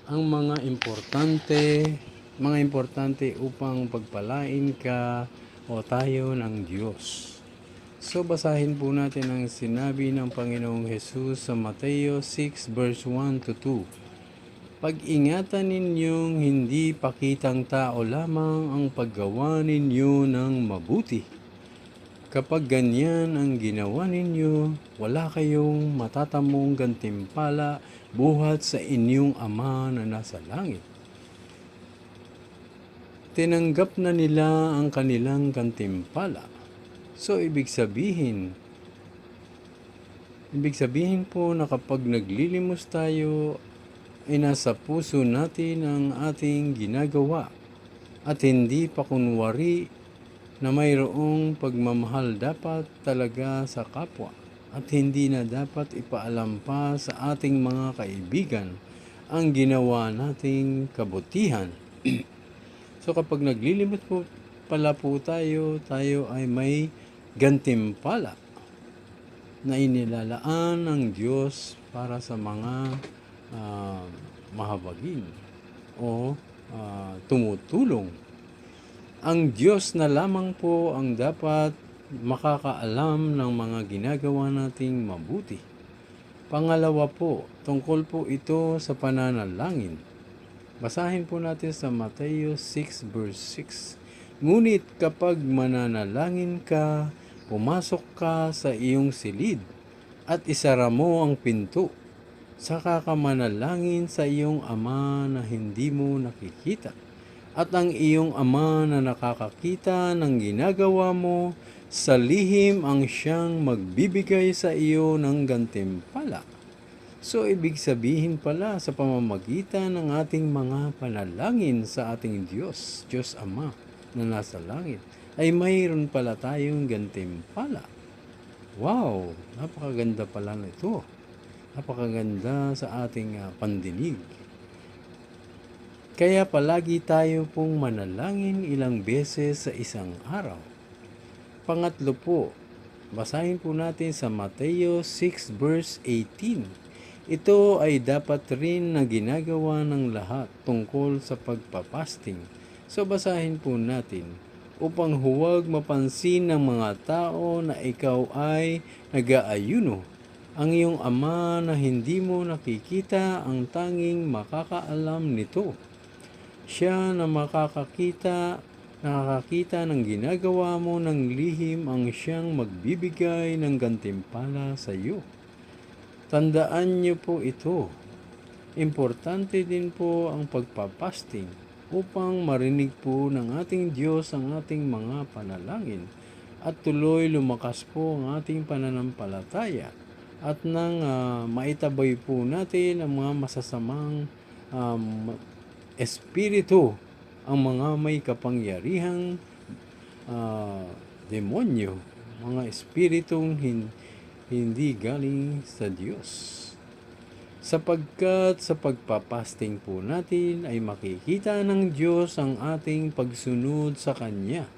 ang mga importante upang pagpalain ka o tayo ng Diyos. So basahin po natin ang sinabi ng Panginoong Hesus sa Mateo 6 verse 1 to 2. Pag-ingatan ninyong hindi pakitang tao lamang ang paggawa ninyo ng mabuti. Kapag ganyan ang ginawa ninyo, wala kayong matatamong gantimpala buhat sa inyong Ama na nasa langit. Tinanggap na nila ang kanilang gantimpala. So, ibig sabihin po na kapag naglilimos tayo, ay nasa puso natin ang ating ginagawa at hindi pa kunwari na mayroong pagmamahal dapat talaga sa kapwa at hindi na dapat ipaalam pa sa ating mga kaibigan ang ginawa nating kabutihan. So kapag naglilimot po pala po tayo ay may gantimpala na inilalaan ng Diyos para sa mga mahabagin o tumutulong. Ang Diyos na lamang po ang dapat makakaalam ng mga ginagawa nating mabuti. Pangalawa po, tungkol po ito sa pananalangin. Basahin po natin sa Mateo 6 verse 6. Ngunit kapag mananalangin ka, pumasok ka sa iyong silid at isara mo ang pinto. Saka ka manalangin sa iyong Ama na hindi mo nakikita. At ang iyong Ama na nakakakita ng ginagawa mo, sa lihim ang siyang magbibigay sa iyo ng gantimpala. So, ibig sabihin pala sa pamamagitan ng ating mga panalangin sa ating Diyos Ama na nasa langit, ay mayroon pala tayong gantimpala. Wow! Napakaganda pala nito. Napakaganda sa ating pandinig. Kaya palagi tayo pong manalangin ilang beses sa isang araw. Pangatlo po, basahin po natin sa Mateo 6 verse 18. Ito ay dapat rin na ginagawa ng lahat tungkol sa pagpapasting. So basahin po natin, upang huwag mapansin ng mga tao na ikaw ay nag-aayuno. Ang iyong Ama na hindi mo nakikita ang tanging makakaalam nito. Siya na nakakakita ng ginagawa mo ng lihim ang siyang magbibigay ng gantimpala sa iyo. Tandaan niyo po ito. Importante din po ang pagpapasting upang marinig po ng ating Diyos ang ating mga panalangin at tuloy lumakas po ang ating pananampalataya at nang maitabay po natin ang mga masasamang espiritu, ang mga may kapangyarihang demonyo, mga espiritong hindi galing sa Diyos. Sapagkat sa pagpapasting po natin ay makikita ng Diyos ang ating pagsunod sa Kanya,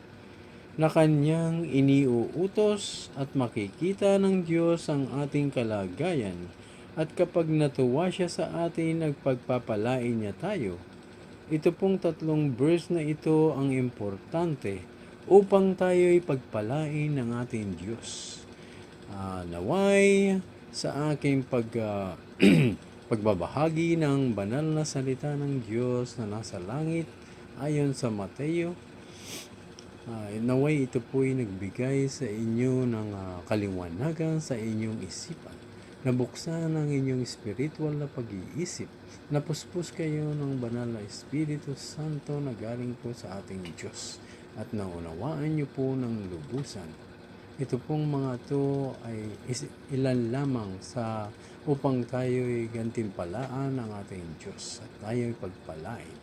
na Kanyang iniuutos at makikita ng Diyos ang ating kalagayan. At kapag natuwa siya sa atin, nagpagpapalain niya tayo. Ito pong tatlong verse na ito ang importante upang tayo'y pagpalain ng ating Diyos. Naway sa aking pagbabahagi ng banal na salita ng Diyos na nasa langit ayon sa Mateo, naway ito po'y nagbigay sa inyo ng kaliwanagan sa inyong isipan. Nabuksan ang inyong spiritual na pag-iisip. Napuspos kayo ng banal na Espiritu Santo na galing po sa ating Diyos. At naunawaan niyo po ng lubusan. Ito pong mga to ay ilan lamang sa upang tayo'y gantimpalaan ng ating Diyos at tayo'y pagpalain.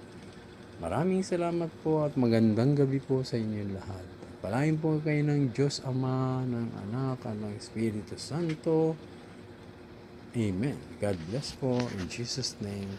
Maraming salamat po at magandang gabi po sa inyong lahat. Palain po kayo ng Diyos Ama, ng Anak, at ng Espiritu Santo. Amen. God bless po in Jesus' name.